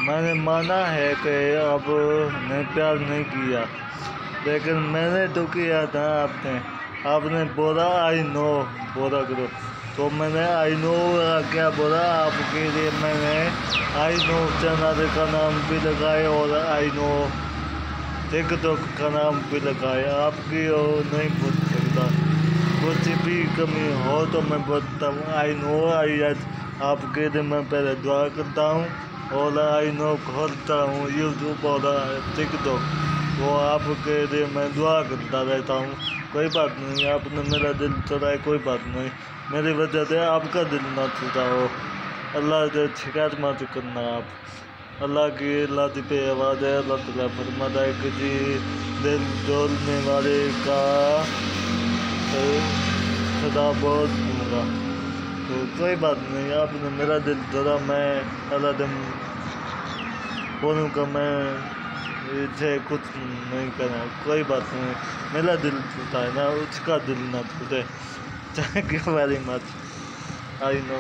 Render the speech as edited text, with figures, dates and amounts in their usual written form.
मैंने माना है कि आपने प्यार नहीं किया, लेकिन मैंने तो किया था। आपने बोला आई नो बोला करो, तो मैंने आई नो क्या बोला आपके लिए। मैंने आई नो चैनल का नाम भी लगाया और आई नो टिकटॉक का नाम भी लगाया। आपकी नहीं पूछ सकता, कुछ भी कमी हो तो मैं बोलता हूँ आई नो आई। आपके लिए मैं पहले दुआ करता हूँ और आई नो खोलता हूँ यूट्यूब और टिकटॉक, वो आपके लिए मैं दुआ करता रहता हूँ। कोई बात नहीं, आपने मेरा दिल चुराया, कोई बात नहीं, मेरी वजह से आपका दिल ना टूटा हो। अल्लाह से शिकायत मत करना आप। अल्लाह की लाती पे आवाज़ है, अल्लाह ताला फरमाता है कि जी दिल तोड़ने वाले का सदा बहुत दूंगा। तो कोई बात नहीं, आपने मेरा दिल तोड़ा, मैं अल्लाह दिन बोलूँगा, मैं इसे कुछ नहीं करना। कोई बात नहीं, मेरा दिल टूटा है ना, उसका दिल ना टूटे। Thank you very much, I know.